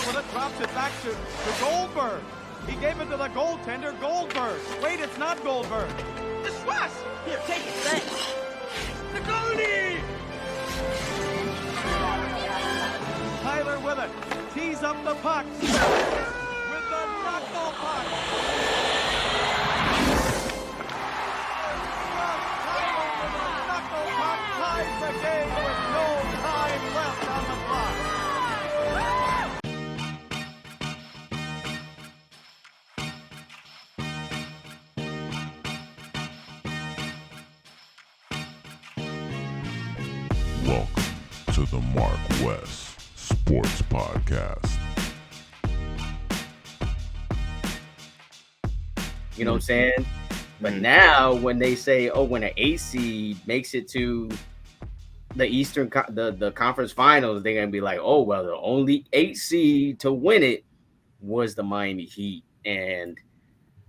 with it, drops it back to Goldberg. He gave it to the goaltender, Goldberg. Wait, it's not Goldberg. It's Russ. Here, take it, thanks. The goalie! Tyler with it. Tees up the puck. With the knuckle puck. Tyler with a knuckle puck ties the game with no time left on the clock. Welcome to the MarcWes Sports Podcast. You know what I'm saying? But now when they say, oh, when an 8 seed makes it to the the conference finals, they're gonna be like, oh, well, the only 8 seed to win it was the Miami Heat. And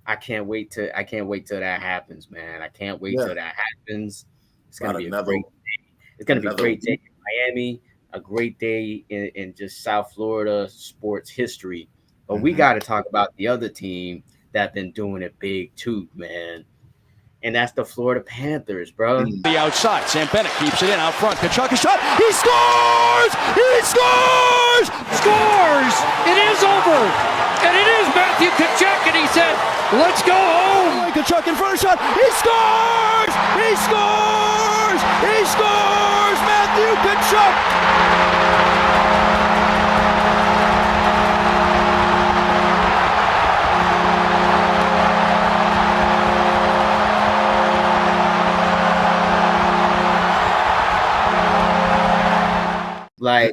I can't wait till that happens, man. I can't wait till that happens. It's gonna be a great day. It's gonna be a great day in Miami, a great day in just South Florida sports history. But we got to talk about the other team that been doing it big too, man. And that's the Florida Panthers, bro. The outside, Sam Bennett keeps it in out front. Kachuk is shot. He scores! He scores! Scores! It is over. And it is Matthew Kachuk, and he said, let's go home. Kachuk in front of shot. He scores! He scores! He scores! Matthew Kachuk! Like,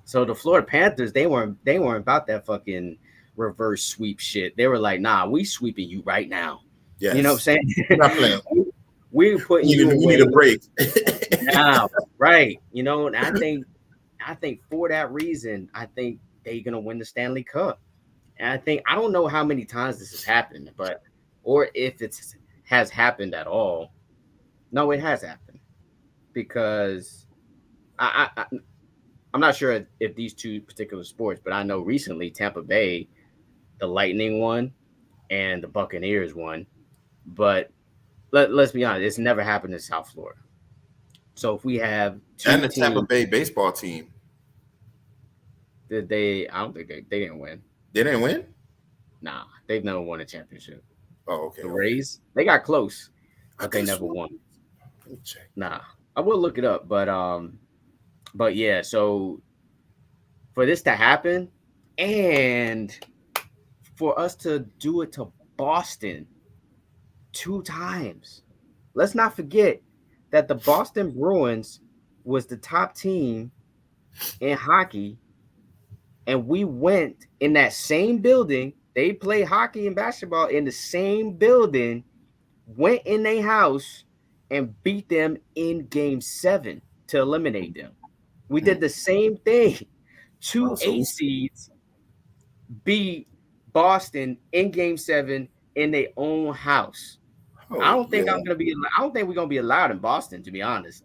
so the Florida Panthers, they weren't about that fucking reverse sweep shit. They were like, nah, we sweeping you right now. Yes. You know what I'm saying? Not playing. We're putting you away. We need a break. Now, right. You know, and I think for that reason, I think they're gonna win the Stanley Cup. And I don't know how many times this has happened, or if it has happened at all. No, it has happened. Because I'm not sure if these two particular sports, but I know recently Tampa Bay, the Lightning won and the Buccaneers won. But let's be honest, it's never happened in South Florida. So if we have two and the Tampa Bay baseball team, I don't think they didn't win. They didn't win? Nah, they've never won a championship. Oh, okay. The Rays, they got close, but they never won. Nah, I will look it up, but yeah, so for this to happen and for us to do it to Boston 2 times, let's not forget that the Boston Bruins was the top team in hockey, and we went in that same building. They play hockey and basketball in the same building, went in their house and beat them in Game 7 to eliminate them. We did the same thing. 2 8 seeds beat Boston in Game 7 in their own house. I don't think we're gonna be allowed in Boston, to be honest.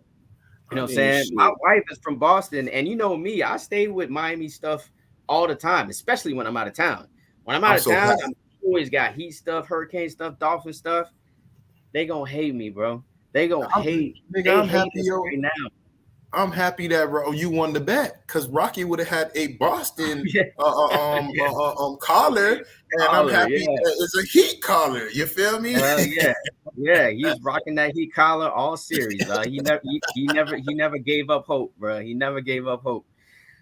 You know what I'm saying? Shit. My wife is from Boston, and you know me, I stay with Miami stuff all the time, especially when I'm out of town. When I'm out of town, I'm always got Heat stuff, Hurricane stuff, Dolphin stuff. They gonna hate me, bro. They gonna hate. I'm happy right now. I'm happy that you won the bet because Rocky would have had a Boston collar, and I'm happy that it's a Heat collar. You feel me? Yeah, he's rocking that Heat collar all series. He never gave up hope, bro. He never gave up hope.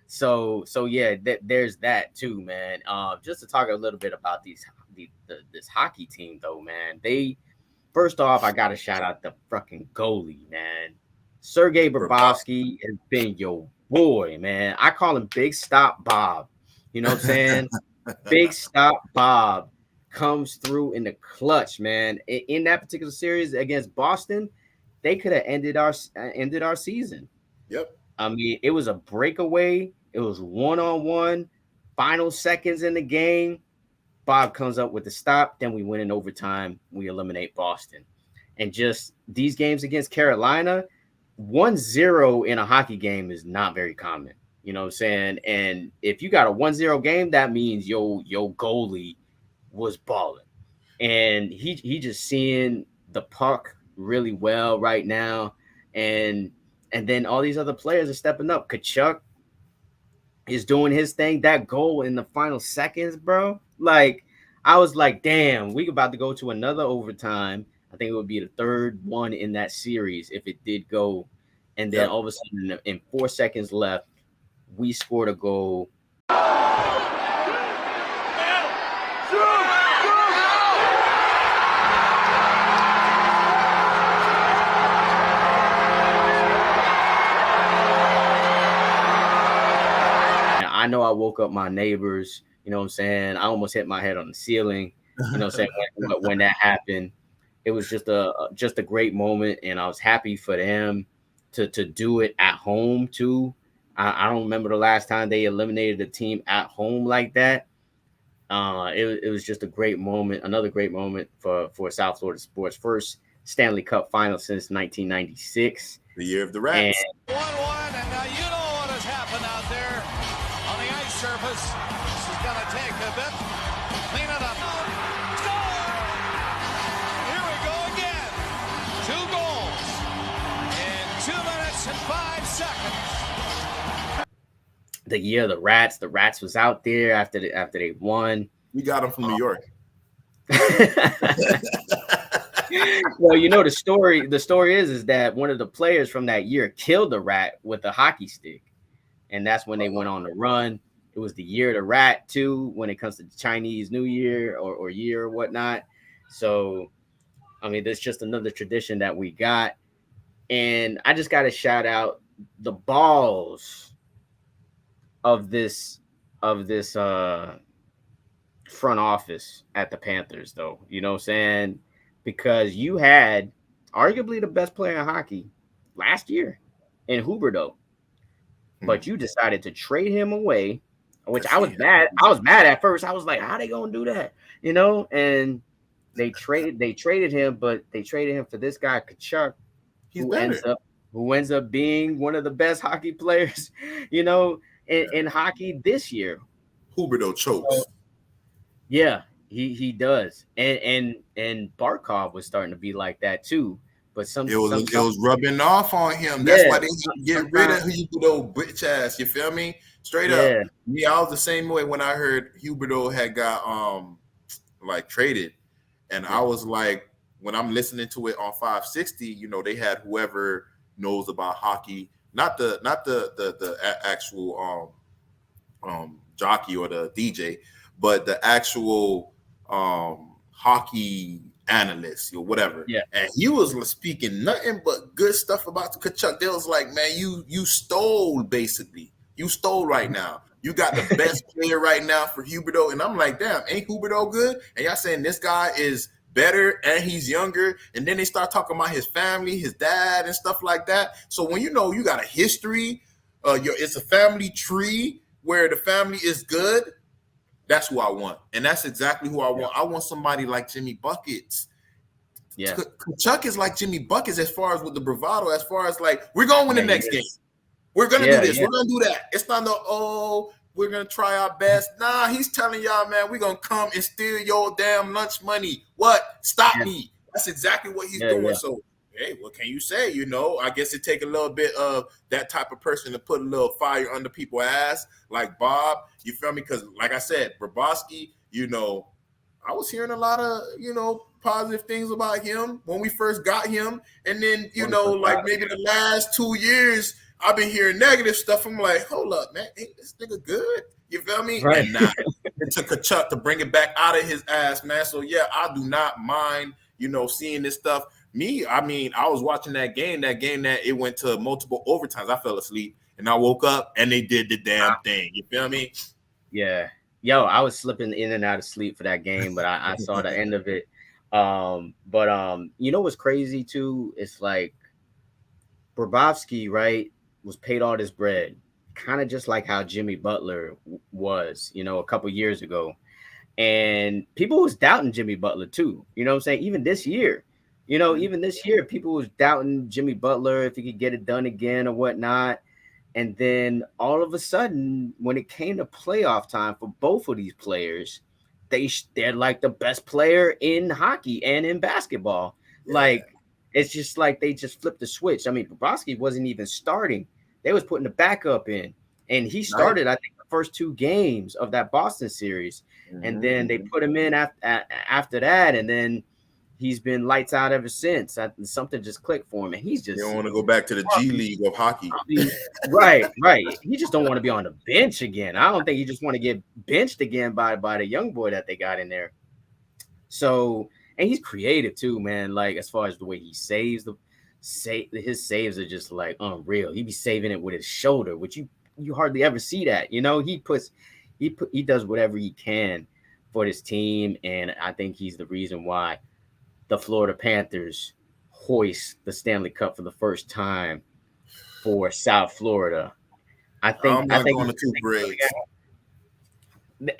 So yeah, there's that too, man. Just to talk a little bit about this hockey team, though, man. First off, I gotta shout out the fucking goalie, man. Sergei Bobrovsky has been your boy, man. I call him Big Stop Bob. You know what I'm saying? Big Stop Bob comes through in the clutch, man. In that particular series against Boston, they could have ended our season. Yep. I mean, it was a breakaway. It was 1-on-1, final seconds in the game. Bob comes up with the stop. Then we win in overtime. We eliminate Boston. And just these games against Carolina, 1-0 in a hockey game is not very common. You know what I'm saying? And if you got a 1-0 game, that means your goalie was balling. And he just seeing the puck really well right now. And then all these other players are stepping up. Kachuk is doing his thing. That goal in the final seconds, bro. Like, I was like, damn, we about to go to another overtime. I think it would be the third one in that series if it did go. And then all of a sudden, in 4 seconds left, we scored a goal. I know I woke up my neighbors, you know what I'm saying? I almost hit my head on the ceiling, you know what I'm saying? when that happened, it was just a great moment, and I was happy for them to do it at home too. I don't remember the last time they eliminated a team at home like that. It was just a great moment, another great moment for South Florida sports. First Stanley Cup final since 1996. The year of the Rats. 1-1, and now you know what has happened out there on the ice surface. This is going to take a bit. Clean it up. Score! Here we go again. 2 goals in 2 minutes and 5 seconds. The year of the Rats. The Rats was out there after they won. We got them from New York. Well, you know, the story is that one of the players from that year killed a rat with a hockey stick, and that's when they went on the run. It was the year of the rat too, when it comes to Chinese New Year or year or whatnot. So, I mean, there's just another tradition that we got, and I just got to shout out the balls of this front office at the Panthers, though. You know what I'm saying? Because you had arguably the best player in hockey last year in Huberdeau, but you decided to trade him away, which I was mad. I was mad at first. I was like, how they gonna do that? You know, and they traded him, but they traded him for this guy, Kachuk, who ends up being one of the best hockey players, you know, in hockey this year. Huberdeau chokes. Yeah. He does, and Barkov was starting to be like that too. But it was rubbing off on him. That's why they get rid of Huberdeau bitch ass. You feel me? Straight up. Me, I was the same way when I heard Huberdeau had got like traded, and I was like, when I'm listening to it on 560, you know, they had whoever knows about hockey, not the actual jockey or the DJ, but the actual hockey analyst or whatever. Yeah. And he was speaking nothing but good stuff about the Kachuk. They was like, man, you stole basically. You stole right now. You got the best player right now for Huberdeau. And I'm like, damn, ain't Huberdeau good? And y'all saying this guy is better and he's younger. And then they start talking about his family, his dad and stuff like that. So when you know you got a history, it's a family tree where the family is good. That's who I want. And that's exactly who I want. I want somebody like Jimmy Buckets. Yeah. Kachuk is like Jimmy Buckets as far as with the bravado, as far as like, we're going to win the next game. We're going to do this. We're going to do that. It's not we're going to try our best. Nah, he's telling y'all, man, we're going to come and steal your damn lunch money. What? Stop me. That's exactly what he's doing. Yeah. So, hey, what can you say? You know, I guess it take a little bit of that type of person to put a little fire under people's ass, like Bob. You feel me? Because, like I said, Bobrovsky, you know, I was hearing a lot of, you know, positive things about him when we first got him. And then, you know, like maybe the last 2 years, I've been hearing negative stuff. I'm like, hold up, man. Ain't this nigga good? You feel me? Right. And now it took Kachuk to bring it back out of his ass, man. So, yeah, I do not mind, you know, seeing this stuff. Me, I mean, I was watching that game that it went to multiple overtimes. I fell asleep and I woke up and they did the damn thing. You feel me? Yeah. Yo, I was slipping in and out of sleep for that game, but I saw the end of it. But you know what's crazy too? It's like Bobrovsky, right, was paid all this bread, kind of just like how Jimmy Butler was, you know, a couple years ago. And people was doubting Jimmy Butler too. You know what I'm saying? Even this year. Even this year, people was doubting Jimmy Butler if he could get it done again or whatnot. And then all of a sudden, when it came to playoff time for both of these players, they're like the best player in hockey and in basketball. Yeah. Like, it's just like they just flipped the switch. I mean, Bobrovsky wasn't even starting. They was putting the backup in. And he started, I think, the first 2 games of that Boston series. And then they put him in after that. And then he's been lights out ever since. Something just clicked for him. And he's just... You don't want to go back to the G League of hockey. Right. He just don't want to be on the bench again. I don't think he just want to get benched again by the young boy that they got in there. So, and he's creative too, man. Like, as far as the way he saves, his saves are just like unreal. He be saving it with his shoulder, which you hardly ever see that. You know, he does whatever he can for this team, and I think he's the reason why the Florida Panthers hoist the Stanley Cup for the first time for South Florida. I think going to 2 parades.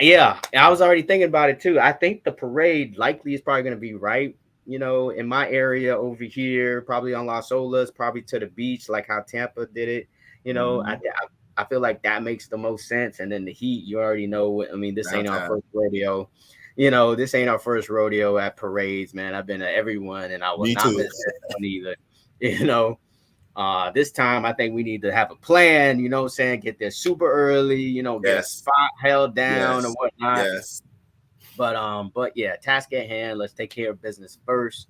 Yeah, I was already thinking about it too. I think the parade likely is probably going to be right, you know, in my area over here, probably on Las Olas, probably to the beach, like how Tampa did it. You know, I feel like that makes the most sense. And then the Heat, you already know. I mean, this ain't our first rodeo. You know, this ain't our first rodeo at parades, man. I've been to everyone, and I will not miss this one either. You know, this time I think we need to have a plan. You know what I'm saying? Get there super early. You know, get a spot held down or whatnot. Yes. But yeah, task at hand. Let's take care of business first,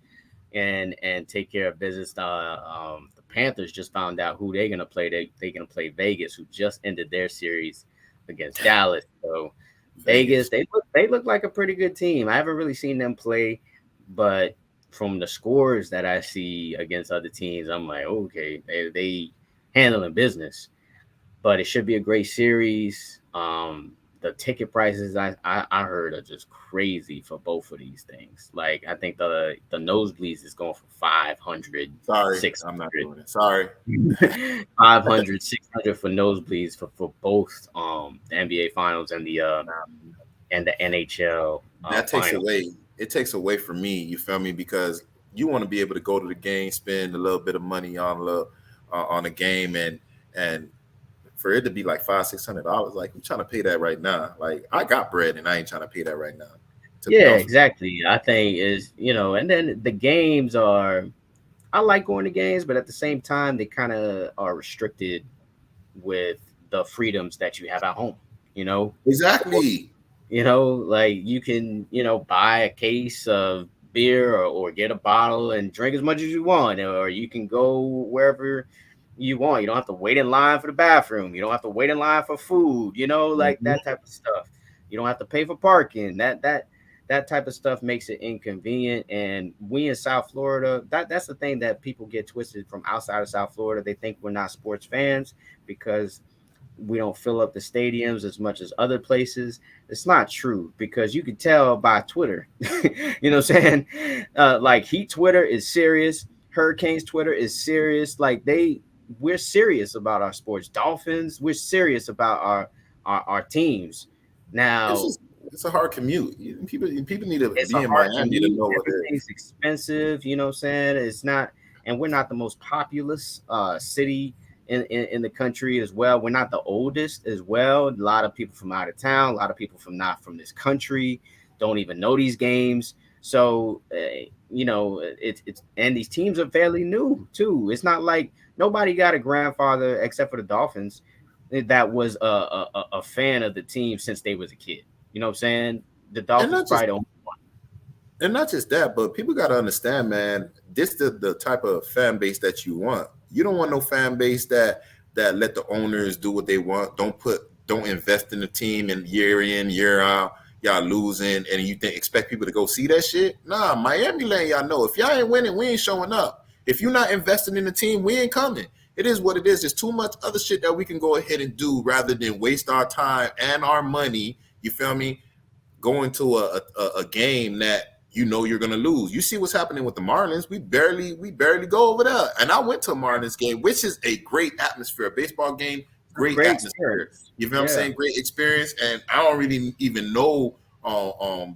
and take care of business. The Panthers just found out who they're gonna play. They're gonna play Vegas, who just ended their series against Dallas. So Vegas, they look like a pretty good team. I haven't really seen them play, but from the scores that I see against other teams, I'm like, okay, they handling business. But it should be a great series. The ticket prices I heard are just crazy for both of these things. Like, I think the nosebleeds is going for 500. Sorry, 600. I'm not doing it. Sorry. 500, 600 for nosebleeds for both the NBA Finals and the NHL. That takes finals. away. It takes away from me. You feel me? Because you want to be able to go to the game, spend a little bit of money on a game, and for it to be like $500-$600, like, I'm trying to pay that right now. Like, I got bread and I ain't trying to pay that right now. Yeah, exactly. I think is, you know, and then the games are, I like going to games, but at the same time, they kind of are restricted with the freedoms that you have at home, you know? Exactly. You know, like, you can, you know, buy a case of beer or get a bottle and drink as much as you want, or you can go wherever you want. You don't have to wait in line for the bathroom. You don't have to wait in line for food, you know, like that type of stuff. You don't have to pay for parking. That type of stuff makes it inconvenient. And we in South Florida, that's the thing that people get twisted from outside of South Florida. They think we're not sports fans because we don't fill up the stadiums as much as other places. It's not true, because you can tell by Twitter. You know what I'm saying? Like, Heat Twitter is serious. Hurricanes Twitter is serious. Like, we're serious about our sports. Dolphins, we're serious about our teams. Now, it's a hard commute. People need to be in Miami to know what it is. Everything's expensive. You know what I'm saying? It's not, and we're not the most populous city in the country as well. We're not the oldest as well. A lot of people from out of town, a lot of people not from this country don't even know these games. So, you know, it's and these teams are fairly new too. It's not like nobody got a grandfather except for the Dolphins that was a fan of the team since they was a kid. You know what I'm saying? The Dolphins probably don't. And not just that, but people got to understand, man, this is the type of fan base that you want. You don't want no fan base that let the owners do what they want. Don't invest in the team, and year in, year out, y'all losing, and you expect people to go see that shit? Nah, Miami letting y'all know, if y'all ain't winning, we ain't showing up. If you're not investing in the team, we ain't coming. It is what it is. There's too much other shit that we can go ahead and do rather than waste our time and our money, you feel me, going to a game that you know you're going to lose. You see what's happening with the Marlins. We barely go over there. And I went to a Marlins game, which is a great atmosphere. A baseball game, great atmosphere. You feel what I'm saying? Great experience. And I don't really even know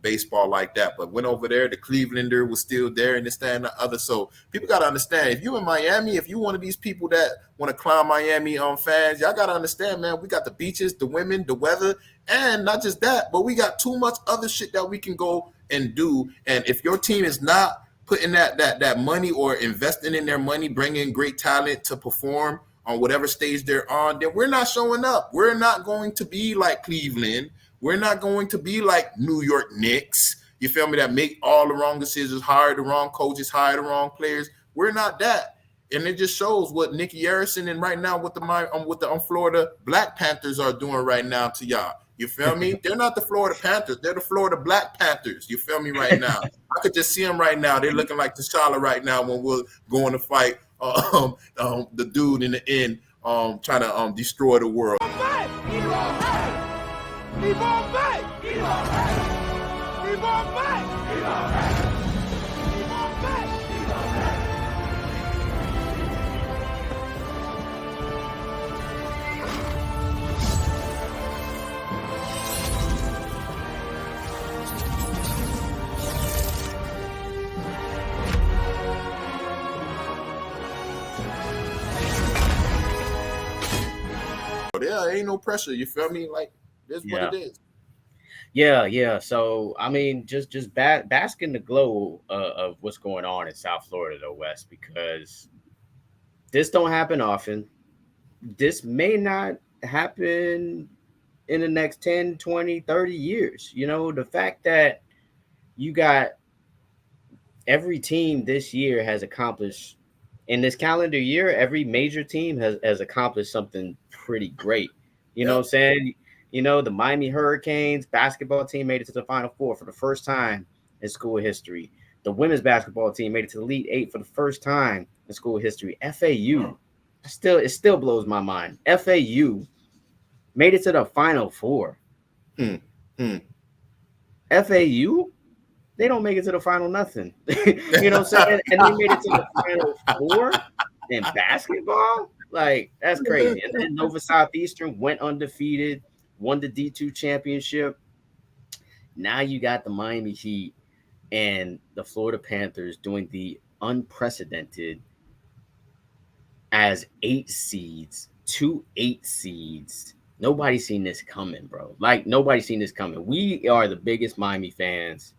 baseball like that, but went over there. The Clevelander was still there, and this, that, and the other. So people got to understand, if you in Miami, if you one of these people that want to clown Miami fans, y'all got to understand, man, we got the beaches, the women, the weather, and not just that, but we got too much other shit that we can go and do. And if your team is not putting that money or investing in their money, bringing great talent to perform on whatever stage they're on, then we're not showing up. We're not going to be like Cleveland. We're not going to be like New York Knicks. You feel me? That make all the wrong decisions, hire the wrong coaches, hire the wrong players. We're not that. And it just shows what Nicky Harrison and right now what the Florida Black Panthers are doing right now to y'all. You feel me? They're not the Florida Panthers. They're the Florida Black Panthers. You feel me right now? I could just see them right now. They're looking like T'Challa right now when we're going to fight the dude in the end trying to destroy the world. Yeah, ain't no pressure. You feel me? Like, this is what it is. Yeah. So, I mean, just bask in the glow of what's going on in South Florida, though, Wes, because this don't happen often. This may not happen in the next 10, 20, 30 years. You know, the fact that you got every team this year has accomplished, in this calendar year, every major team has accomplished something pretty great. You know what I'm saying? You know, the Miami Hurricanes basketball team made it to the Final Four for the first time in school history. The women's basketball team made it to the Elite Eight for the first time in school history. FAU, it still blows my mind. FAU made it to the Final Four. FAU, they don't make it to the final nothing. You know what I'm saying? And they made it to the Final Four in basketball? Like, that's crazy. And then Nova Southeastern went undefeated, won the D2 championship. Now you got the Miami Heat and the Florida Panthers doing the unprecedented as 8 seeds, 2 8 seeds. Nobody's seen this coming, bro. Like, nobody's seen this coming. We are the biggest Miami fans.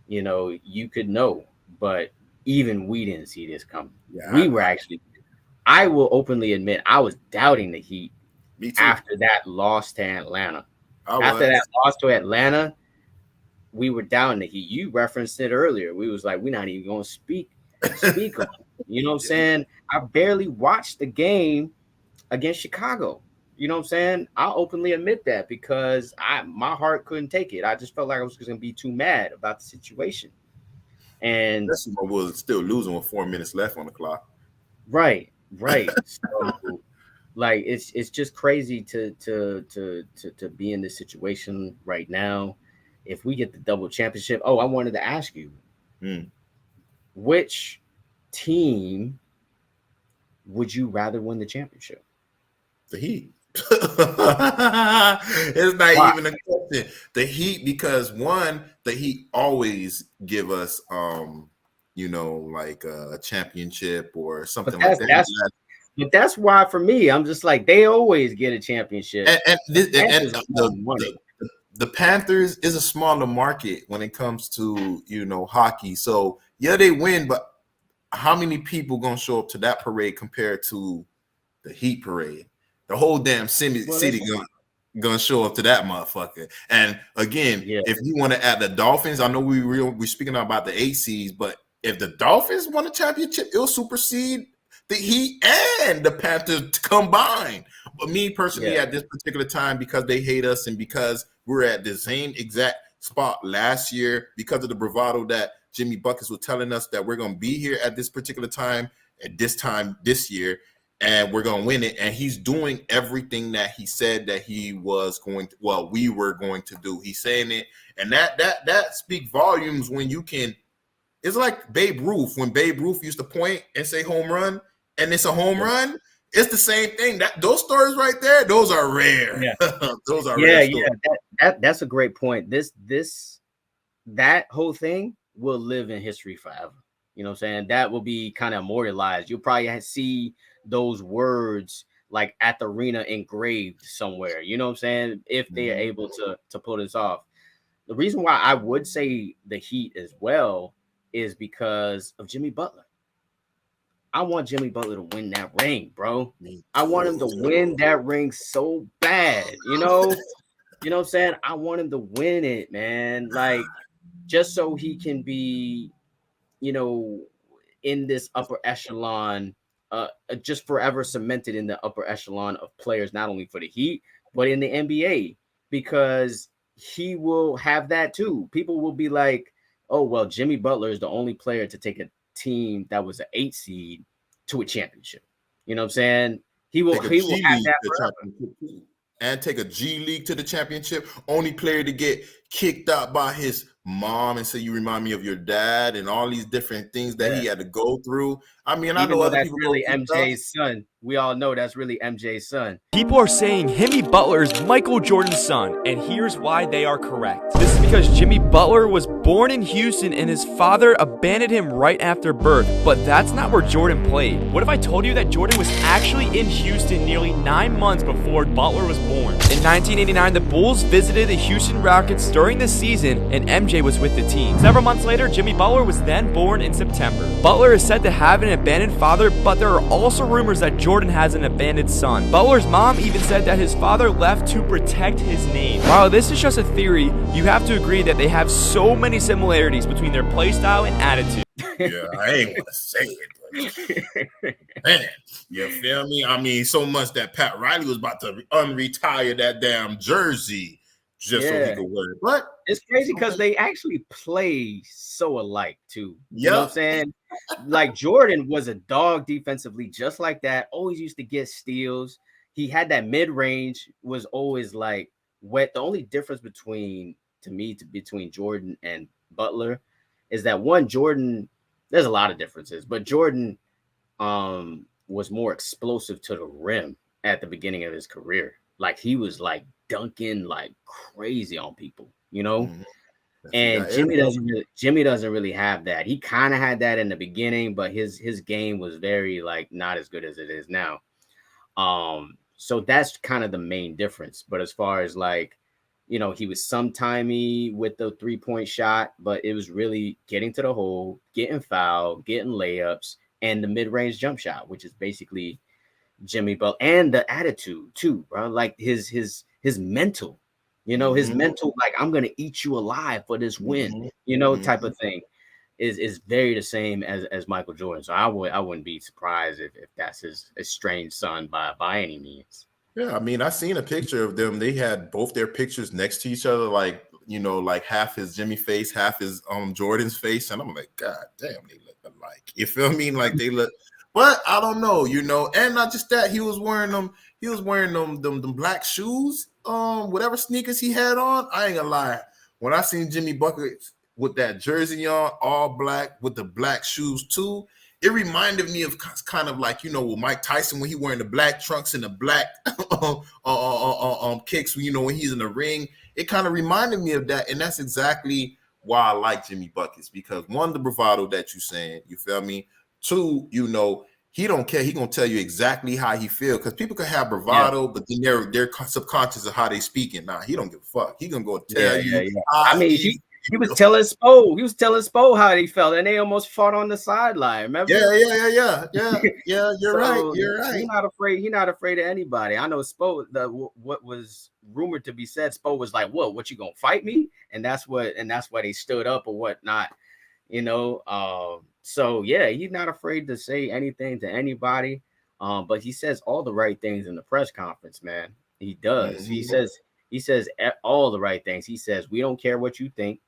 You know, you could know, but even we didn't see this coming. Yeah, we were actually, I will openly admit, I was doubting the Heat after that loss to Atlanta. After that loss to Atlanta, we were doubting the Heat. You referenced it earlier. We was like, we're not even going to speak on it. You know what I'm saying? I barely watched the game against Chicago. You know what I'm saying? I'll openly admit that because my heart couldn't take it. I just felt like I was going to be too mad about the situation. And that's what was still losing with 4 minutes left on the clock. Right. So, like, it's just crazy to be in this situation right now. If we get the double championship, I wanted to ask you, which team would you rather win the championship? The Heat. It's not even a question. The Heat, because one, the Heat always give us like a championship or something like that. But that's why for me, I'm just like, they always get a championship. And the Panthers is a smaller market when it comes to hockey. So yeah, they win, but how many people gonna show up to that parade compared to the Heat parade? The whole damn city gonna show up to that motherfucker. And again, if you want to add the Dolphins, I know we're speaking about the 8 seeds, but if the Dolphins won a championship, it'll supersede the Heat and the Panthers combined. But me personally, at this particular time, because they hate us and because we're at the same exact spot last year, because of the bravado that Jimmy Buckets was telling us that we're going to be here at this particular time, at this time this year, and we're going to win it. And he's doing everything that he said that he was going to, we were going to do. He's saying it. And that speaks volumes when you can. It's like Babe Ruth. When Babe Ruth used to point and say home run, and it's a home run, it's the same thing. Those stories right there, those are rare. Yeah. Those are rare stories. That's a great point. That whole thing will live in history forever. You know what I'm saying? That will be kind of immortalized. You'll probably see those words like at the arena engraved somewhere. You know what I'm saying? If they are able to pull this off. The reason why I would say the Heat as well is because of Jimmy Butler. I want Jimmy Butler to win that ring, bro. I want him to win that ring so bad, you know? You know what I'm saying? I want him to win it, man. Like, just so he can be, you know, in this upper echelon, just forever cemented in the upper echelon of players, not only for the Heat, but in the NBA, because he will have that too. People will be like, oh, well, Jimmy Butler is the only player to take a team that was an 8 seed to a championship. You know what I'm saying? He will have that forever. And take a G League to the championship. Only player to get kicked out by his mom and say, you remind me of your dad, and all these different things that he had to go through. I mean, I know that's really MJ's son. We all know that's really MJ's son. People are saying Jimmy Butler is Michael Jordan's son, and here's why they are correct. This is because Jimmy Butler was born in Houston and his father abandoned him right after birth, but that's not where Jordan played. What if I told you that Jordan was actually in Houston nearly 9 months before Butler was born? In 1989, the Bulls visited the Houston Rockets during the season, and MJ was with the team. Several months later, Jimmy Butler was then born in September. Butler is said to have an abandoned father, but there are also rumors that Jordan has an abandoned son. Butler's mom even said that his father left to protect his name. While this is just a theory, you have to agree that they have so many similarities between their play style and attitude. Yeah, I ain't want to say it, but man, you feel me? I mean, so much that Pat Riley was about to unretire that damn jersey just so he could wear it. But it's crazy because they actually play so alike too. You know what I'm saying? Like Jordan was a dog defensively, just like that. Always used to get steals. He had that mid-range, was always like wet. The only difference between Jordan and Butler is that Jordan, there's a lot of differences, but Jordan was more explosive to the rim at the beginning of his career. Like he was like dunking like crazy on people, you know? And Jimmy doesn't really have that. He kind of had that in the beginning, but his game was very like not as good as it is now. So that's kind of the main difference. But as far as like, you know, he was sometimey with the 3-point shot, but it was really getting to the hole, getting fouled, getting layups, and the mid-range jump shot, which is basically Jimmy Butler, and the attitude too, bro. Like his mental, you know, his mental, like I'm gonna eat you alive for this win, you know, type of thing is very the same as Michael Jordan. So I wouldn't be surprised if that's his estranged son by any means. Yeah, I mean, I seen a picture of them. They had both their pictures next to each other, like, you know, like half his Jimmy face, half his Jordan's face, and I'm like, God damn, they look alike. You feel me? Like they look. But I don't know, you know, and not just that, he was wearing them black shoes, whatever sneakers he had on. I ain't gonna lie. When I seen Jimmy Bucket with that jersey on, all black with the black shoes too, it reminded me of kind of like, you know, with Mike Tyson when he wearing the black trunks and the black kicks, you know, when he's in the ring. It kind of reminded me of that, and that's exactly why I like Jimmy Buckets, because one, the bravado that you're saying, you feel me? Two, you know, he don't care. He gonna tell you exactly how he feel, because people can have bravado, but then they're subconscious of how they speaking. Nah, he don't give a fuck. He gonna go tell you. Yeah. I mean, he was telling Spo. He was telling Spo how he felt, and they almost fought on the sideline. Remember? Yeah. You're right. You're right. He's not afraid. He's not afraid of anybody. I know Spo. What was rumored to be said, Spo was like, "What you gonna fight me?" And that's why they stood up or whatnot. You know. So yeah, he's not afraid to say anything to anybody. But he says all the right things in the press conference, man. He does. Mm-hmm. He says all the right things. He says, we don't care what you think.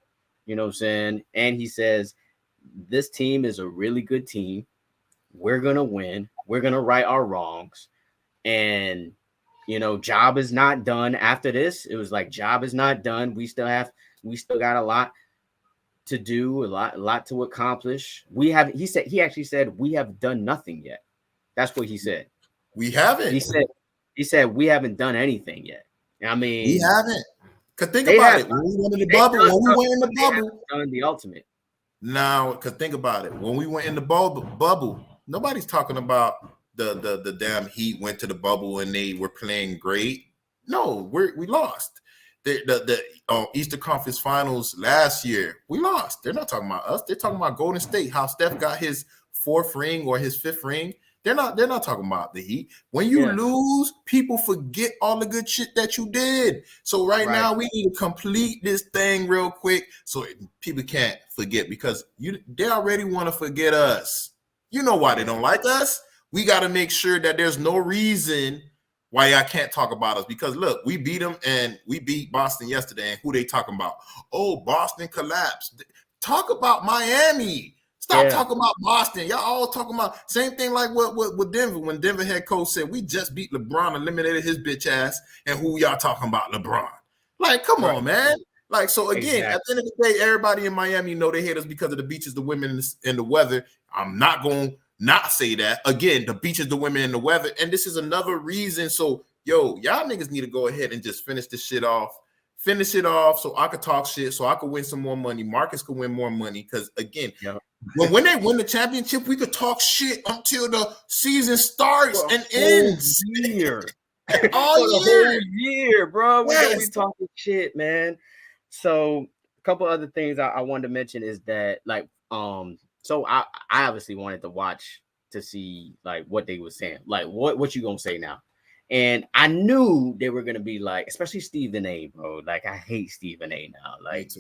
You know what I'm saying? And he says, this team is a really good team. We're going to win. We're going to right our wrongs. And, you know, job is not done after this. It was like, job is not done. We still got a lot to do, a lot to accomplish. He actually said, we have done nothing yet. That's what he said. We haven't. He said we haven't done anything yet. I mean, we haven't. Cause think about it. When we went in the bubble, done the ultimate. Now, cause think about it. When we went in the bubble, nobody's talking about the damn Heat went to the bubble and they were playing great. No, we lost. The Eastern Conference Finals last year, we lost. They're not talking about us. They're talking about Golden State. How Steph got his 4th ring or his 5th ring. They're not talking about the Heat. When you lose, people forget all the good shit that you did. So right now we need to complete this thing real quick so people can't forget, because they already want to forget us. You know why they don't like us? We got to make sure that there's no reason why I can't talk about us, because look, we beat them and we beat Boston yesterday. And who they talking about? Oh, Boston collapsed. Talk about Miami. Stop talking about Boston. Y'all all talking about same thing like with Denver. When Denver head coach said we just beat LeBron, eliminated his bitch ass, and who y'all talking about? LeBron. Like, come on, man. Like, so again, at the end of the day, everybody in Miami know they hate us because of the beaches, the women, and the weather. I'm not going to not say that. Again, the beaches, the women, and the weather. And this is another reason. So, y'all niggas need to go ahead and just finish this shit off. Finish it off so I could talk shit, so I could win some more money. Marcus could win more money. Because, again, when they win the championship, we could talk shit until the season starts and ends. All year, bro. We're going to be talking shit, man. So, a couple other things I wanted to mention is that, like, so I obviously wanted to watch to see, like, what they were saying. Like, what you going to say now? And I knew they were going to be like, especially Stephen A, bro. Like, I hate Stephen A now. Like,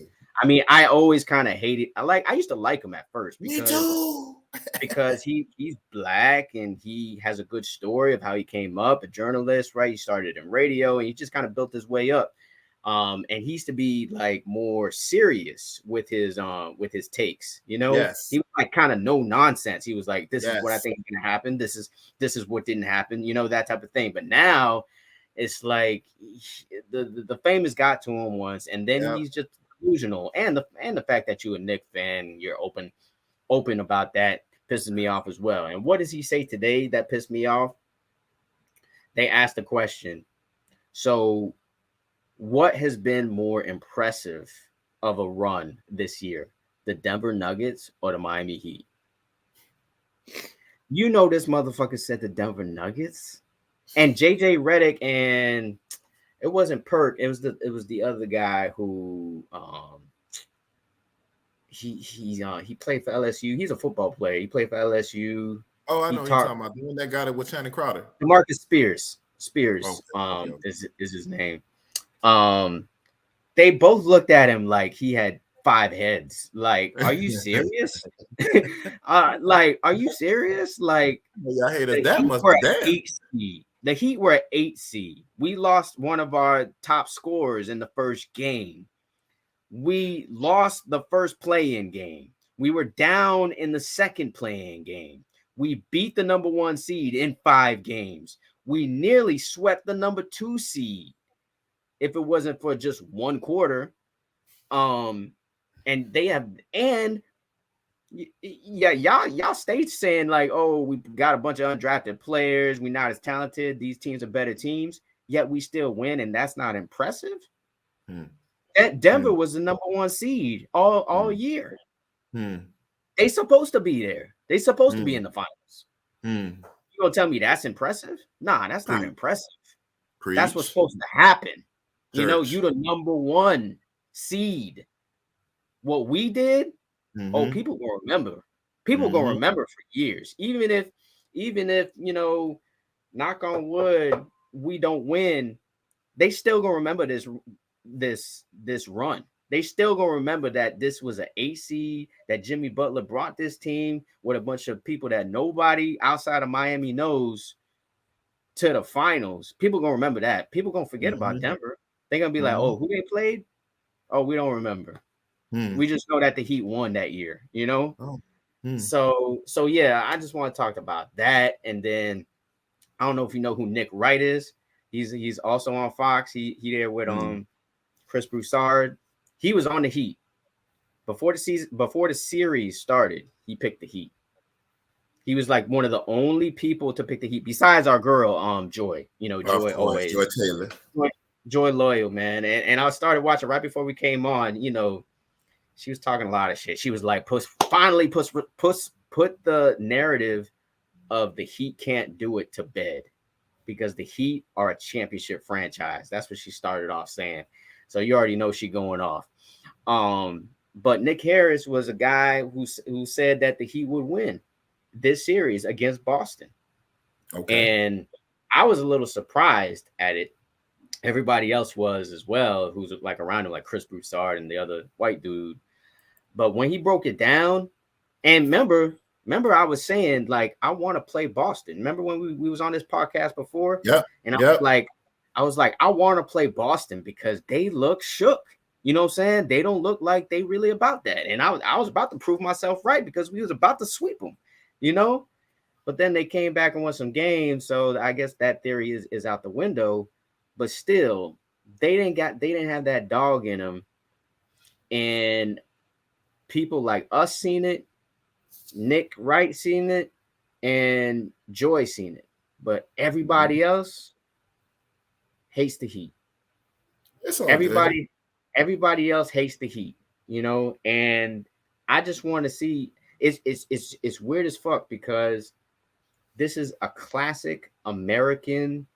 I mean, I always kind of hated. I used to like him at first. Because, me too. Because he's black and he has a good story of how he came up, a journalist, right? He started in radio and he just kind of built his way up. And he used to be like more serious with his takes, you know. He was like kind of no nonsense. He was like, this is what I think is gonna happen. This is what didn't happen, you know, that type of thing. But now it's like the fame has got to him once, and then he's just delusional. And the fact that you're a Knicks fan, you're open about that, pisses me off as well. And what does he say today that pissed me off? They asked the question, so what has been more impressive of a run this year, the Denver Nuggets or the Miami Heat? You know, this motherfucker said the Denver Nuggets, and JJ Redick, and it wasn't Perk. It was the other guy who he played for LSU. He's a football player. He played for LSU. Oh, I know you're talking about. The one that got it with Channing Crowder. Marcus Spears. Is his name. They both looked at him like he had 5 heads. Like, are you serious? Like, are you serious? Like, I hated that much. The Heat were at 8 seed. We lost one of our top scorers in the first game. We lost the first play-in game. We were down in the second play-in game. We beat the number 1 seed in 5 games. We nearly swept the number 2 seed if it wasn't for just 1 quarter. And y'all stayed saying like, oh, we got a bunch of undrafted players, we're not as talented, these teams are better teams, yet we still win, and that's not impressive. Denver was the number 1 seed all year. They supposed to be there. They supposed to be in the finals. You gonna tell me that's impressive? Nah, that's not impressive. That's what's supposed to happen. You know, you the number 1 seed. What we did, people gonna remember. People gonna remember for years. Even if, you know, knock on wood, we don't win, they still gonna remember this run. They still gonna remember that this was an AC, that Jimmy Butler brought this team with a bunch of people that nobody outside of Miami knows to the finals. People gonna remember that. People gonna forget about Denver. They're gonna be like, oh, who they played? Oh, we don't remember. We just know that the Heat won that year, you know? So yeah, I just want to talk about that. And then I don't know if you know who Nick Wright is. He's also on Fox. He there with Chris Broussard. He was on the Heat before the series started. He picked the Heat. He was like one of the only people to pick the Heat besides our girl, Joy. You know, Joy always. Joy Taylor. Joy loyal, man. And I started watching right before we came on. You know, she was talking a lot of shit. She was like, put the narrative of the Heat can't do it to bed because the Heat are a championship franchise. That's what she started off saying. So you already know she going off. But Nick Harris was a guy who said that the Heat would win this series against Boston. Okay. And I was a little surprised at it. Everybody else was as well, who's like around him, like Chris Broussard and the other white dude. But when he broke it down, and remember I was saying, like, I want to play Boston. Remember when we was on this podcast before? Yeah. And I was like, I want to play Boston because they look shook. You know what I'm saying? They don't look like they really about that. And I was about to prove myself right because we was about to sweep them, you know? But then they came back and won some games. So I guess that theory is out the window. But still, they didn't have that dog in them. And people like us seen it, Nick Wright seen it, and Joy seen it. But everybody else hates the Heat. Everybody else hates the Heat, you know, and I just want to see. It's weird as fuck because this is a classic American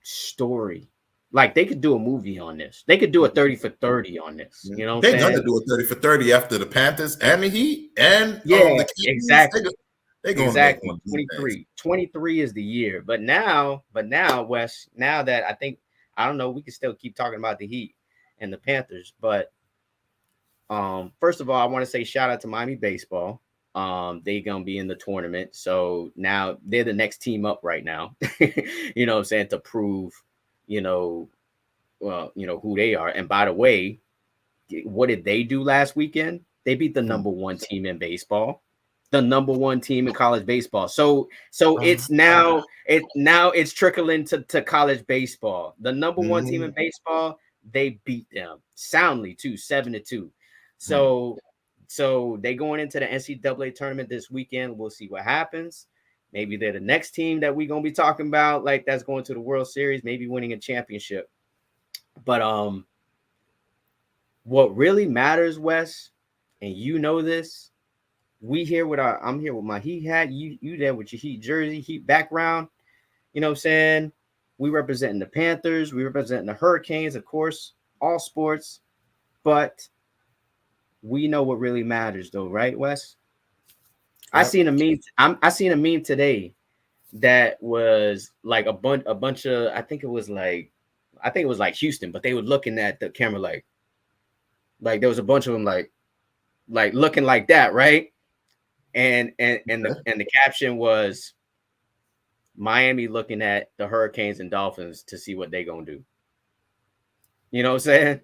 story. Like they could do a movie on this. They could do a 30 for 30. on this. You know, they're gonna do a 30 for 30 after the Panthers and the Heat and the Kings. Exactly. They're going exactly. 23 is the year. But now, Wes, now that I don't know, we can still keep talking about the Heat and the Panthers. But first of all, I want to say shout out to Miami baseball. They're gonna be in the tournament, so now they're the next team up right now. You know what I'm saying, to prove, who they are. And by the way, what did they do last weekend? They beat the number one team in baseball, the number one team in college baseball. So it's it's trickling to college baseball. The number one team in baseball, they beat them soundly too, 7-2. So they going into the NCAA tournament this weekend. We'll see what happens. Maybe they're the next team that we're gonna be talking about, like that's going to the World Series, maybe winning a championship. But what really matters, Wes, and you know this, I'm here with my Heat hat. You there with your Heat jersey, Heat background. You know what I'm saying? We representing the Panthers, we representing the Hurricanes, of course, all sports, but we know what really matters, though, right, Wes? Yep. I seen a meme today that was like a bunch of I think it was like Houston, but they were looking at the camera like there was a bunch of them like looking like that, right? And the caption was Miami looking at the Hurricanes and Dolphins to see what they gonna do. You know what I'm saying?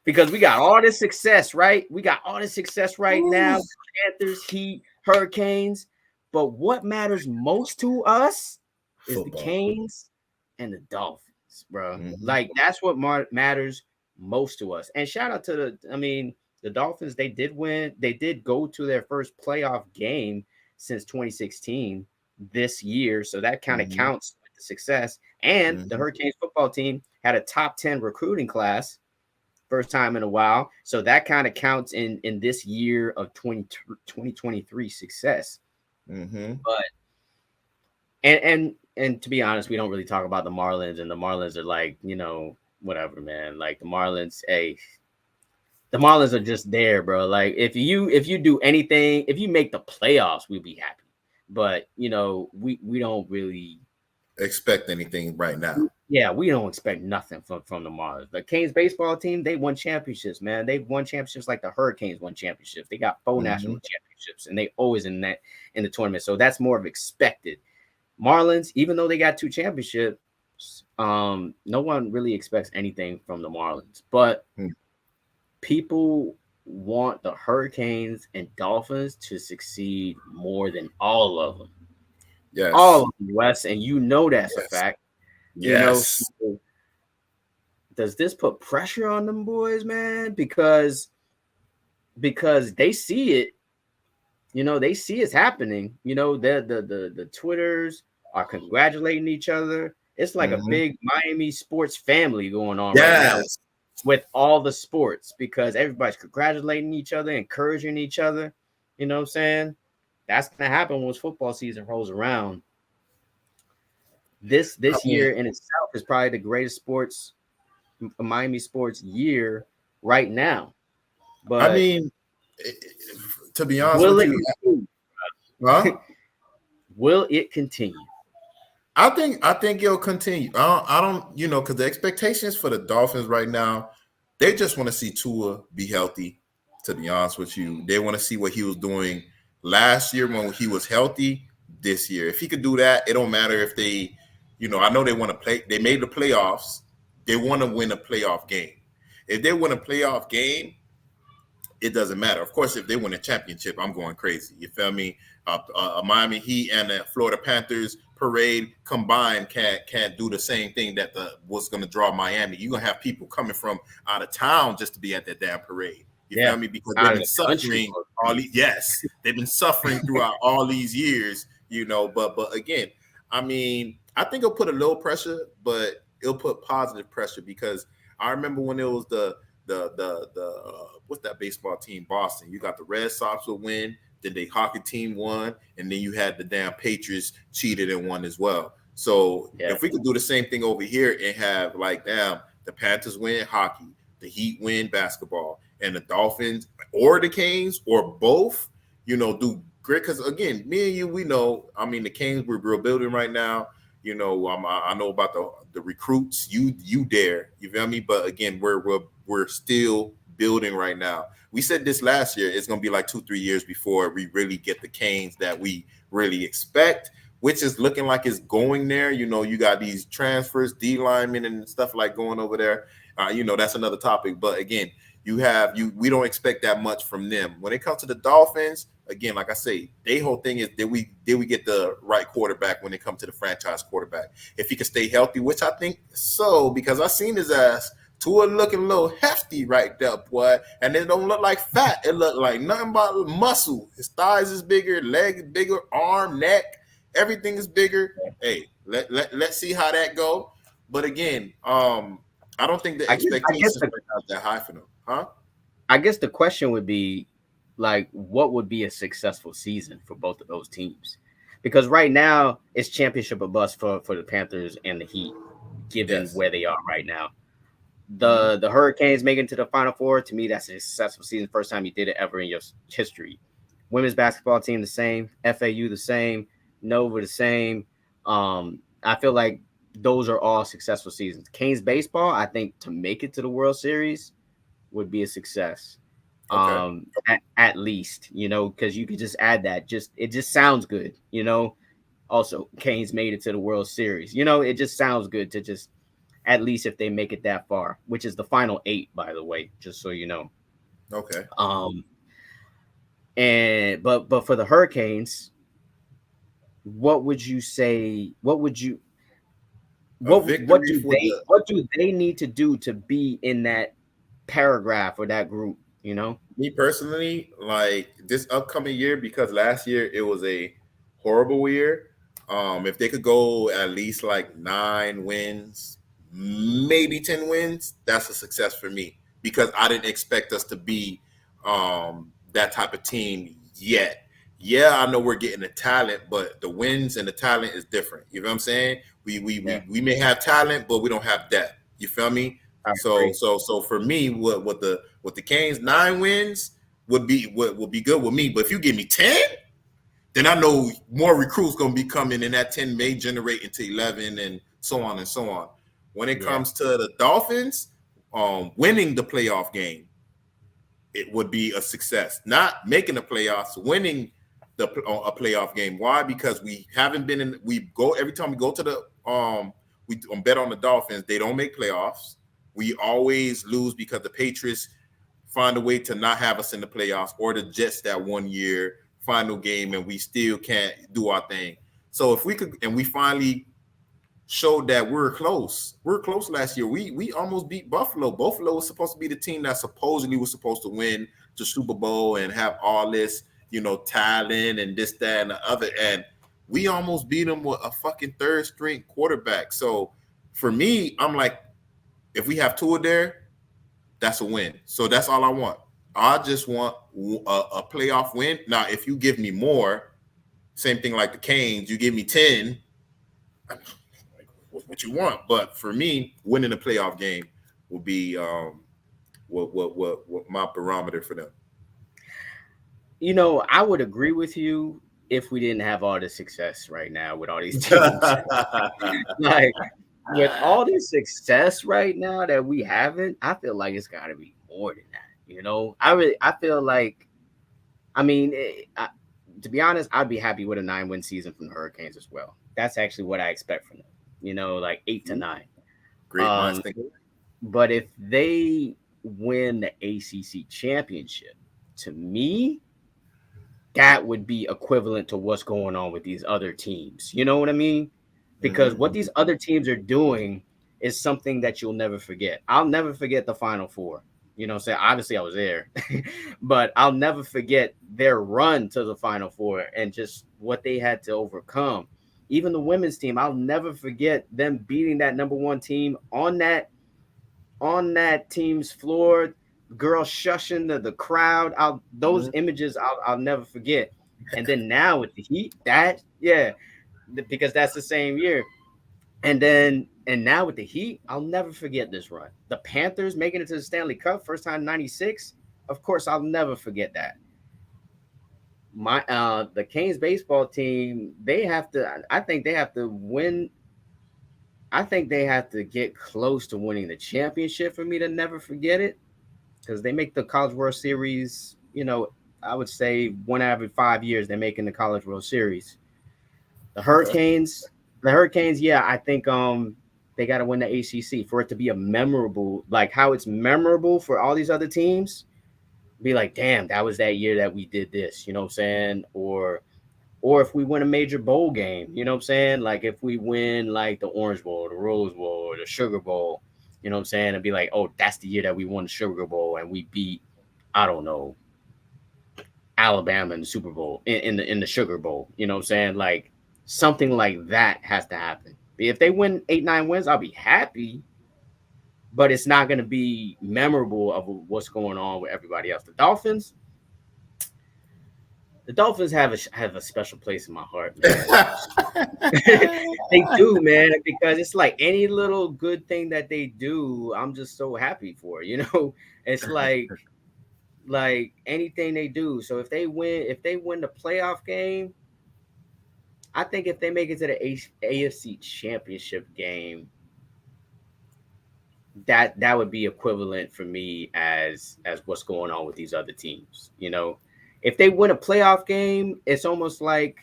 Because we got all this success, right? We got all this success right now. Panthers, Heat, Hurricanes. But what matters most to us is football. The Canes and the Dolphins, bro. Like, that's what matters most to us. And shout out to the Dolphins. They did win. They did go to their first playoff game since 2016 this year. So that kind of counts with the success. And the Hurricanes football team had a top 10 recruiting class. First time in a while. So that kind of counts in this year of 2023 success. But and to be honest, we don't really talk about the Marlins, and the Marlins are like, whatever, man. Like the Marlins are just there, bro. Like if you do anything, if you make the playoffs, we'll be happy. But we don't really expect anything right now. Yeah, we don't expect nothing from the Marlins. The Canes baseball team, they won championships, man. They've won championships like the Hurricanes won championships. They got 4 national championships, and they always in the tournament. So that's more of expected. Marlins, even though they got 2 championships, no one really expects anything from the Marlins. But people want the Hurricanes and Dolphins to succeed more than all of them. Yes. All of them, Wes, and that's a fact. Yes. Does this put pressure on them boys, man? Because they see it they see it's happening. The Twitters are congratulating each other. It's like a big Miami sports family going on right now with all the sports, because everybody's congratulating each other, encouraging each other. You know what I'm saying? That's gonna happen once football season rolls around. This year in itself is probably the greatest Miami sports year right now. But I mean, to be honest with you, will it continue? I think it'll continue. I don't, because the expectations for the Dolphins right now, they just want to see Tua be healthy. To be honest with you, they want to see what he was doing last year when he was healthy. This year, if he could do that, it don't matter if they, I know they want to play. They made the playoffs. They want to win a playoff game. If they win a playoff game, it doesn't matter. Of course, if they win a championship, I'm going crazy. You feel me? Miami Heat and the Florida Panthers parade combined can't do the same thing that was going to draw Miami. You're going to have people coming from out of town just to be at that damn parade. You feel me? Because they've been suffering they've been suffering throughout all these years, but again, I mean, I think it'll put a little pressure, but it'll put positive pressure, because I remember when it was the what's that baseball team, Boston? You got the Red Sox would win, then the hockey team won, and then you had the damn Patriots cheated and won as well. So if we could do the same thing over here and have the Panthers win hockey, the Heat win basketball, and the Dolphins or the Canes or both, do great. Because again, me and you, we know. I mean, the Canes we're building right now. I know about the recruits. You dare, you feel me? But again, we're still building right now. We said this last year. It's gonna be like 2-3 years before we really get the Canes that we really expect, which is looking like it's going there. You got these transfers, D linemen and stuff like going over there. That's another topic. But again, we don't expect that much from them. When it comes to the Dolphins, again, like I say, their whole thing is did we get the right quarterback when it comes to the franchise quarterback? If he can stay healthy, which I think so, because I seen his ass. Tua looking a little hefty right there, boy. And it don't look like fat. It look like nothing but muscle. His thighs is bigger, legs bigger, arm, neck, everything is bigger. Hey, let's see how that go. But again, I don't think the expectations are that high for them. Huh? I guess the question would be, what would be a successful season for both of those teams? Because right now it's championship or bust for the Panthers and the Heat, given where they are right now. The Hurricanes making to the Final Four, to me, that's a successful season. First time you did it ever in your history. Women's basketball team the same, FAU the same, Nova the same. I feel like those are all successful seasons. Canes baseball, I think, to make it to the World Series would be a success. Okay. At least, because you could just add that. It just sounds good, Also, Canes made it to the World Series. It just sounds good to just, at least if they make it that far, which is the final 8, by the way, just so you know. Okay. But for the Hurricanes, what would you say? What do they need to do to be in that paragraph or that group? Me personally, like this upcoming year, because last year it was a horrible year. If they could go at least like 9 wins, maybe 10 wins, that's a success for me, because I didn't expect us to be that type of team yet. Yeah, I know we're getting the talent, but the wins and the talent is different. You know what I'm saying? We may have talent, but we don't have depth. You feel me? So for me, what the Canes 9 wins would be good with me. But if you give me 10, then I know more recruits gonna be coming, and that 10 may generate into 11 and so on and so on. When it comes to the Dolphins, winning the playoff game, it would be a success. Not making the playoffs, winning a playoff game. Why? Because we haven't been in. We go every time we go to the we bet on the Dolphins. They don't make playoffs. We always lose because the Patriots find a way to not have us in the playoffs, or the Jets that 1 year final game, and we still can't do our thing. So if we could, and we finally showed that we're close. We're close last year. We almost beat Buffalo. Buffalo was supposed to be the team that supposedly was supposed to win the Super Bowl and have all this, talent and this, that, and the other. And we almost beat them with a fucking third string quarterback. So for me, I'm like, if we have Tua there, that's a win. So that's all I want. I just want a playoff win. Now, if you give me more, same thing like the Canes, you give me 10, what you want. But for me, winning a playoff game will be what my barometer for them. I would agree with you if we didn't have all the success right now with all these teams. Like, with all this success right now that we haven't, I feel like it's got to be more than that. I feel like, to be honest, I'd be happy with a 9-win season from the Hurricanes as well. That's actually what I expect from them. Like 8 to 9. Great minds thinking. But if they win the ACC championship, to me, that would be equivalent to what's going on with these other teams. You know what I mean? Because what these other teams are doing is something that you'll never forget. I'll never forget the Final Four. Obviously I was there, but I'll never forget their run to the Final Four and just what they had to overcome. Even the women's team, I'll never forget them beating that number 1 team on that team's floor, girls shushing the crowd. Those images I'll never forget. And then now with the Heat, because that's the same year. And now with the Heat, I'll never forget this run. The Panthers making it to the Stanley Cup, first time in 96. Of course, I'll never forget that. The Canes baseball team, I think they have to win. I think they have to get close to winning the championship for me to never forget it. Because they make the College World Series, I would say 1 out of every 5 years they're making the College World Series. The Hurricanes, I think they got to win the ACC for it to be a memorable, like how it's memorable for all these other teams. Be like, damn, that was that year that we did this, you know what I'm saying? Or if we win a major bowl game, you know what I'm saying? Like if we win like the Orange Bowl, the Rose Bowl, or the Sugar Bowl, you know what I'm saying? And be like, oh, that's the year that we won the Sugar Bowl and we beat, I don't know, Alabama in the Super Bowl, in the Sugar Bowl, you know what I'm saying? Like something like that has to happen. If they win 8-9 wins, I'll be happy, but it's not going to be memorable of what's going on with everybody else. The Dolphins have a special place in my heart, man. They do, man, because it's like any little good thing that they do, I'm just so happy for, It's like anything they do. So if they win the playoff game, I think if they make it to the AFC Championship game, that would be equivalent for me as what's going on with these other teams. If they win a playoff game, it's almost like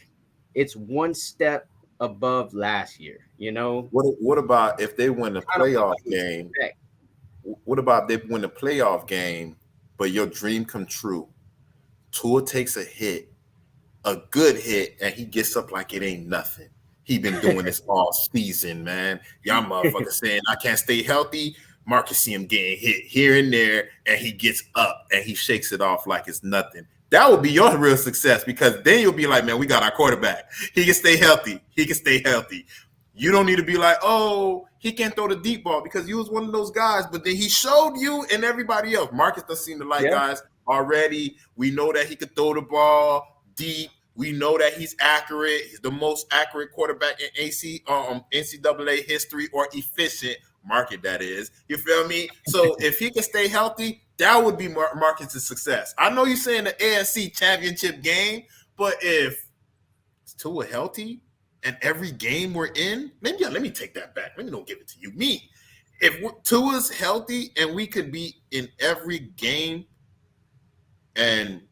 it's one step above last year. What about if they win the playoff game? What about they win the playoff game, but your dream come true? Tua takes a hit. A good hit, and he gets up like it ain't nothing. He been doing this all season, man. Y'all motherfuckers saying I can't stay healthy. Marcus see him getting hit here and there, and he gets up and he shakes it off like it's nothing. That would be your real success, because then you'll be like, man, we got our quarterback. He can stay healthy. You don't need to be like, oh, he can't throw the deep ball, because he was one of those guys, but then he showed you and everybody else. Marcus doesn't seem to like guys already. We know that he could throw the ball deep. We know that he's accurate. He's the most accurate quarterback in NCAA history, or efficient market, that is. You feel me? So if he can stay healthy, that would be Marcus' success. I know you're saying the AFC Championship game, but if Tua healthy and every game we're in, maybe let me take that back. Let me don't give it to you. If Tua's healthy and we could be in every game, and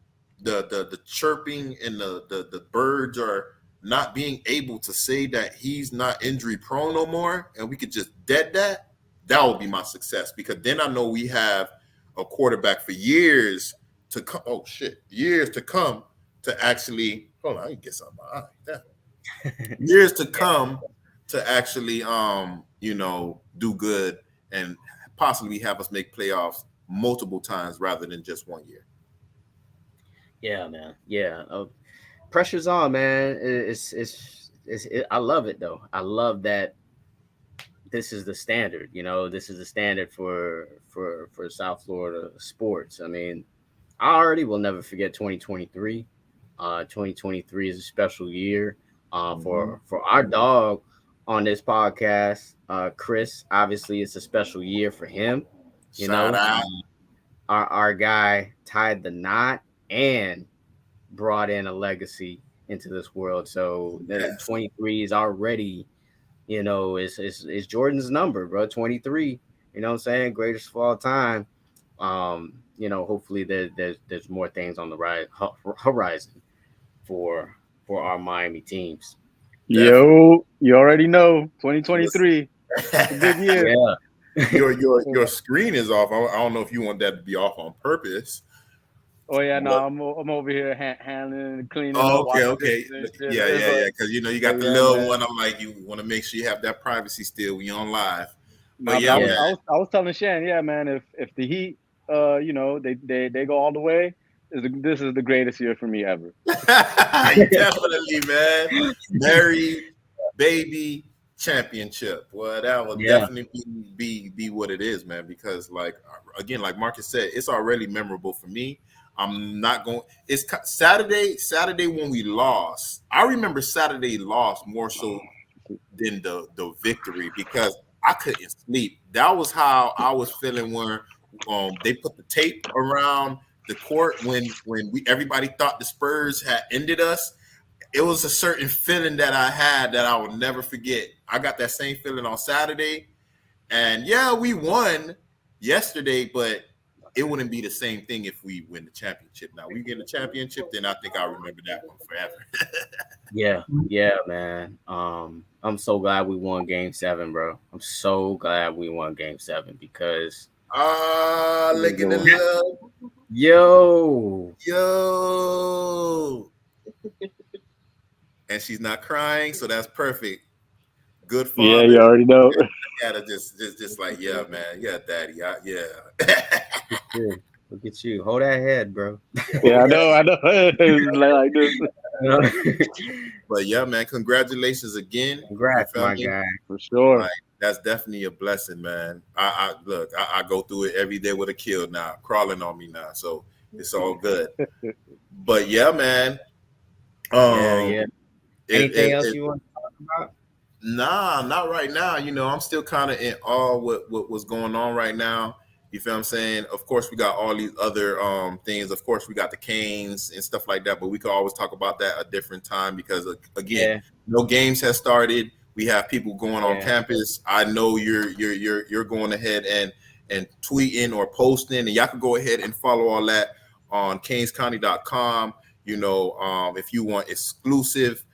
the chirping and the birds are not being able to say that he's not injury prone no more, and we could just dead that would be my success, because then I know we have a quarterback for years to come. Oh shit, years to come to actually. Hold on, I can get something in my eye. Years to come to actually do good and possibly have us make playoffs multiple times rather than just 1 year. Yeah, man. Yeah. Pressure's on, man. I love it though. I love that this is the standard. This is the standard for South Florida sports. I mean, I already will never forget 2023. 2023 is a special year for our dog on this podcast. Chris, obviously, it's a special year for him. Our guy tied the knot and brought in a legacy into this world. So 23 is already, it's Jordan's number, bro. 23. You know what I'm saying? Greatest of all time. Hopefully there's more things on the horizon for our Miami teams. Yo, you already know 2023. It's a big year. Yeah. Your screen is off. I don't know if you want that to be off on purpose. Oh yeah, no, I'm over here handling and cleaning. Oh, okay. Yeah. Because you got the little one. I'm like, you want to make sure you have that privacy still when you're on live. But I was telling Shan, yeah, man, if the Heat, they go all the way, this is the greatest year for me ever. Definitely, man. Married, baby, championship. Well, that will definitely be what it is, man. Because like Marcus said, it's already memorable for me. I'm not going. It's Saturday when we lost. I remember Saturday loss more so than the victory because I couldn't sleep. That was how I was feeling when they put the tape around the court when everybody thought the Spurs had ended us. It was a certain feeling that I had that I will never forget. I got that same feeling on Saturday, and we won yesterday, but it wouldn't be the same thing if we win the championship. Now we get the championship, then I think I'll remember that one forever. Yeah, man. I'm so glad we won Game 7, bro. I'm so glad we won Game 7 because look at the love. Yo. And she's not crying, so that's perfect. Good father. Yeah, you already know. Gotta just like, yeah, man, yeah, daddy, yeah. Look at you. Hold that head, bro. Yeah, I know. Like this. But yeah, man, congratulations again. Congrats, my guy. For sure. Like, that's definitely a blessing, man. I go through it every day with a kill now, crawling on me now, so it's all good. But yeah, man. Anything else you want to talk about? Nah, not right now. I'm still kind of in awe with what's going on right now. You feel what I'm saying? Of course, we got all these other things. Of course, we got the Canes and stuff like that, but we could always talk about that a different time because, again, no games have started. We have people going on campus. I know you're going ahead and tweeting or posting, and y'all can go ahead and follow all that on canescounty.com. If you want exclusive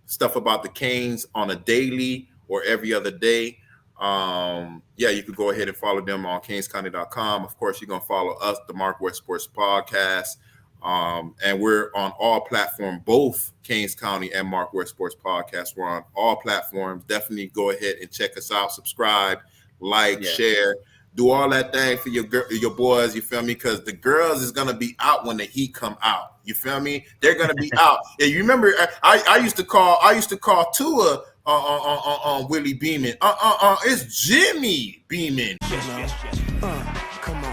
stuff about the Canes on a daily or every other day, you could go ahead and follow them on canescounty.com. Of course, you're going to follow us, the MarcWes Sports Podcast, and we're on all platforms, both Canes County and MarcWes Sports Podcast. We're on all platforms. Definitely go ahead and check us out, subscribe, share, do all that thing for your boys, you feel me? Because the girls is going to be out when the Heat come out. You feel me? They're going to be out. And you remember I used to call Tua on Willie Beeman. It's Jimmy Beeman. Come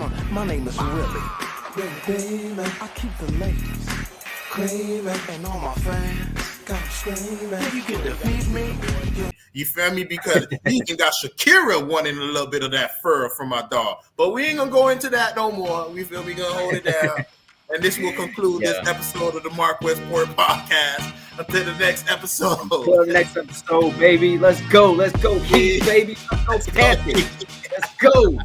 on. My name is Willie. I keep the ladies creaming and all my fans got screaming. You can defeat me. You feel me? Because he even got Shakira wanting a little bit of that fur from my dog. But we ain't gonna go into that no more. We feel we gonna hold it down. And this will conclude this episode of the MarcWes Sport Podcast. Until the next episode. Until the next episode, baby. Let's go. Heat, baby. Let's go, Panthers. Let's go.